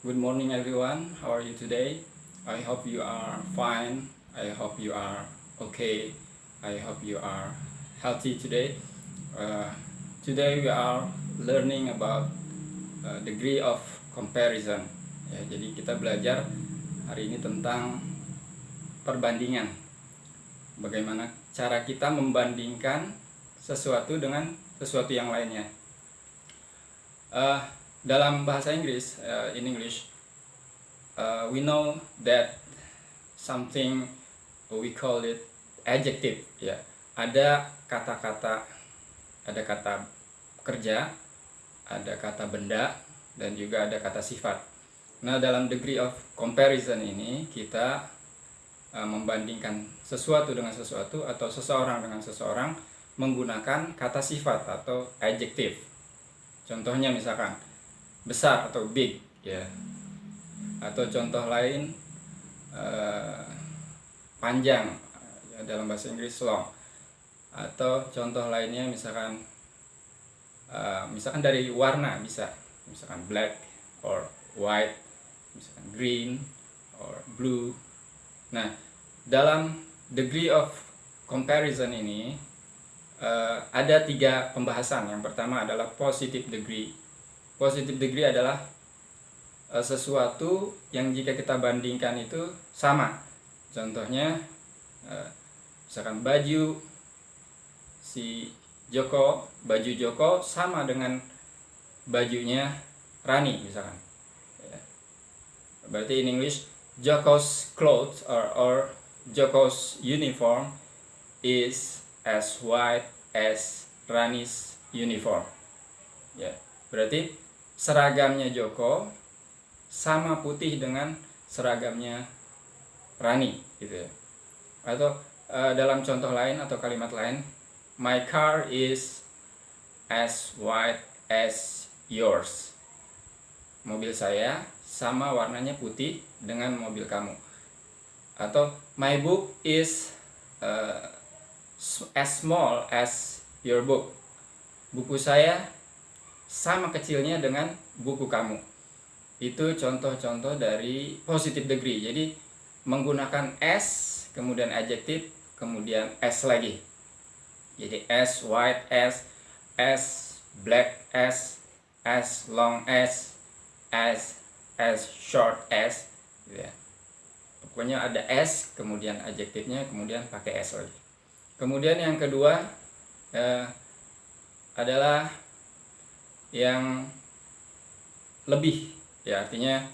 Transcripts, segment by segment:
Good morning, everyone. How are you today? I hope you are fine. I hope you are okay. I hope you are healthy today. Uh, Today we are learning about degree of comparison. Ya, jadi kita belajar hari ini tentang perbandingan. Bagaimana cara kita membandingkan sesuatu dengan sesuatu yang lainnya. Dalam bahasa Inggris, in English, we know that something we call it adjective. Ya, ada kata-kata, ada kata kerja, ada kata benda, dan juga ada kata sifat. Nah, dalam degree of comparison ini kita membandingkan sesuatu dengan sesuatu atau seseorang dengan seseorang menggunakan kata sifat atau adjective. Contohnya misalkan besar atau big, ya. Atau contoh lain panjang, ya, dalam bahasa Inggris long. Atau contoh lainnya misalkan misalkan dari warna, bisa misalkan black or white, misalkan green or blue. Nah, dalam degree of comparison ini ada 3 pembahasan. Yang pertama adalah positive degree. Positive degree adalah sesuatu yang jika kita bandingkan itu sama. Contohnya misalkan baju si Joko, baju Joko sama dengan bajunya Rani misalkan. Berarti in English, Joko's clothes or Joko's uniform is as white as Rani's uniform. Ya, berarti seragamnya Joko sama putih dengan seragamnya Rani, gitu ya. Atau dalam contoh lain atau kalimat lain, my car is as white as yours. Mobil saya sama warnanya putih dengan mobil kamu. Atau my book is as small as your book. Buku saya sama kecilnya dengan buku kamu. Itu contoh-contoh dari positive degree. Jadi menggunakan as, kemudian adjective, kemudian as lagi. Jadi as white as black as long as short as, gitu ya. Pokoknya ada as, kemudian adjektifnya, kemudian pakai as lagi. Kemudian yang kedua adalah yang lebih, ya, artinya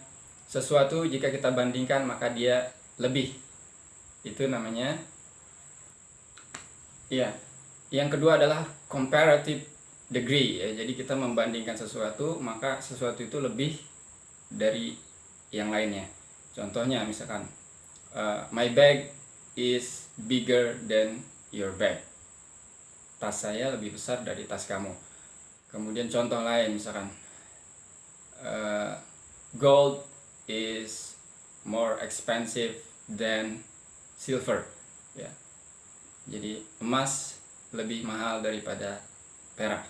sesuatu jika kita bandingkan maka dia lebih. Itu namanya, ya. Yang kedua adalah comparative degree, ya. Jadi kita membandingkan sesuatu maka sesuatu itu lebih dari yang lainnya. Contohnya misalkan my bag is bigger than your bag. Tas saya lebih besar dari tas kamu. Kemudian contoh lain misalkan gold is more expensive than silver, ya. Jadi emas lebih mahal daripada perak.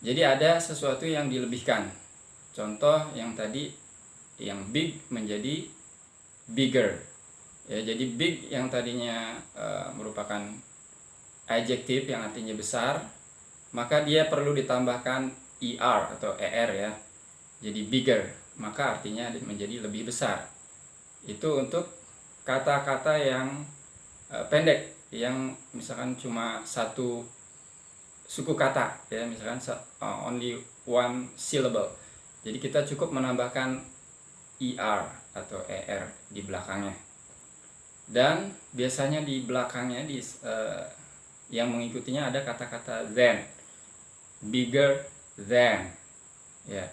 Jadi ada sesuatu yang dilebihkan. Contoh yang tadi, yang big menjadi bigger, ya. Jadi big yang tadinya merupakan adjektif yang artinya besar, maka dia perlu ditambahkan er atau er, ya. Jadi bigger, maka artinya menjadi lebih besar. Itu untuk kata-kata yang pendek, yang misalkan cuma satu suku kata, ya, misalkan only one syllable. Jadi kita cukup menambahkan er atau er di belakangnya. Dan biasanya di belakangnya yang mengikutinya ada kata-kata than, bigger than, ya.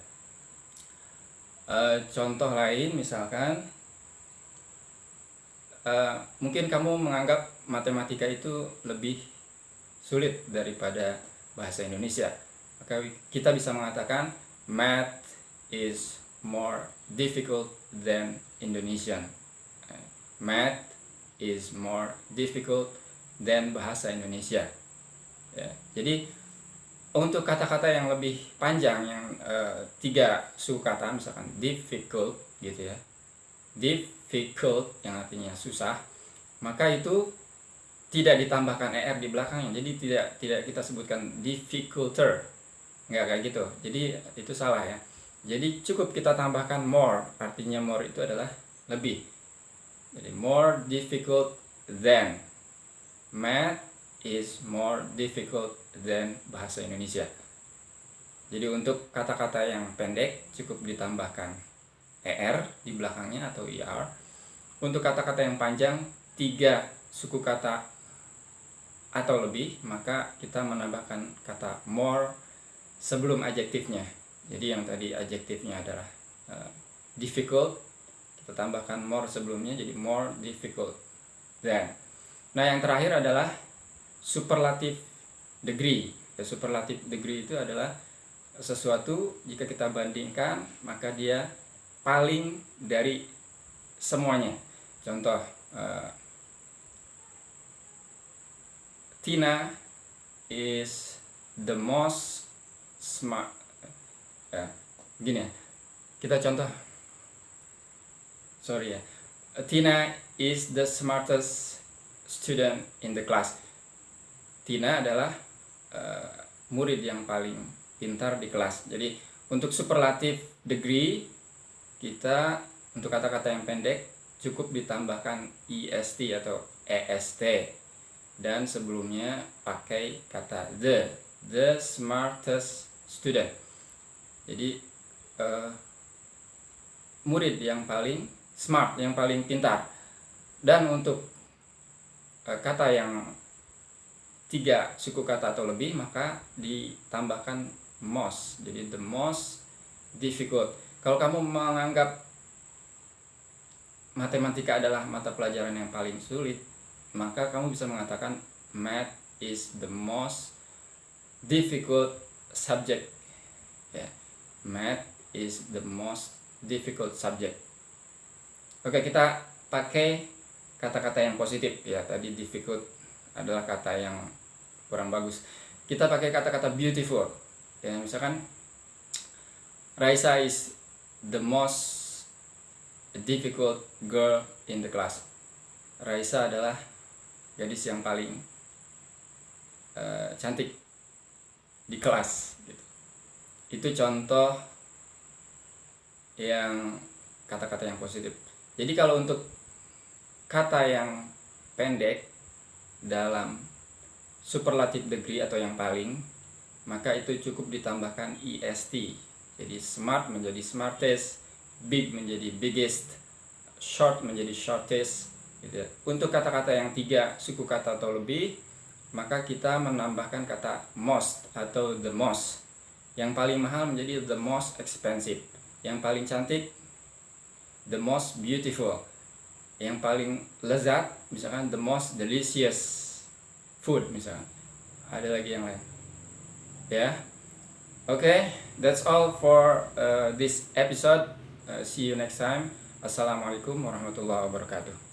Contoh lain misalkan mungkin kamu menganggap matematika itu lebih sulit daripada bahasa Indonesia, maka kita bisa mengatakan math is more difficult than Indonesian. Math is more difficult than bahasa Indonesia, ya. Jadi Untuk kata-kata yang lebih panjang, yang 3 suku kata, misalkan difficult gitu ya, difficult yang artinya susah, maka itu tidak ditambahkan er di belakangnya, jadi tidak kita sebutkan difficulter, nggak kayak gitu, jadi itu salah ya. Jadi cukup kita tambahkan more, artinya more itu adalah lebih. Jadi more difficult than, math is more difficult than bahasa Indonesia. Jadi untuk kata-kata yang pendek cukup ditambahkan er di belakangnya atau er. Untuk kata-kata yang panjang 3 suku kata atau lebih, maka kita menambahkan kata more sebelum adjektifnya. Jadi yang tadi adjektifnya adalah difficult, kita tambahkan more sebelumnya, jadi more difficult than. Nah, yang terakhir adalah superlative degree. Superlative degree itu adalah sesuatu jika kita bandingkan maka dia paling dari semuanya. Contoh, Tina is the most smart. Gini ya, kita contoh. Sorry ya, Tina is the smartest student in the class. Tina adalah murid yang paling pintar di kelas. Jadi untuk superlative degree, kita untuk kata-kata yang pendek cukup ditambahkan est atau est, dan sebelumnya pakai kata the smartest student. Jadi murid yang paling smart, yang paling pintar. Dan untuk kata yang 3 suku kata atau lebih, maka ditambahkan most. Jadi the most difficult. Kalau kamu menganggap matematika adalah mata pelajaran yang paling sulit, maka kamu bisa mengatakan math is the most difficult subject. Math is the most difficult subject. Oke, kita pakai kata-kata yang positif ya. Tadi difficult adalah kata yang kurang bagus. Kita pakai kata-kata beautiful. Ya, misalkan Raisa is the most difficult girl in the class. Raisa adalah gadis yang paling cantik di kelas gitu. Itu contoh yang kata-kata yang positif. Jadi kalau untuk kata yang pendek dalam superlative degree atau yang paling, maka itu cukup ditambahkan est. Jadi smart menjadi smartest, big menjadi biggest, short menjadi shortest gitu ya. Untuk kata-kata yang 3 suku kata atau lebih, maka kita menambahkan kata most atau the most. Yang paling mahal menjadi the most expensive. Yang paling cantik the most beautiful. Yang paling lezat misalkan the most delicious food misalkan. Ada lagi yang lain. Ya. Okay, that's all for this episode. See you next time. Assalamualaikum warahmatullahi wabarakatuh.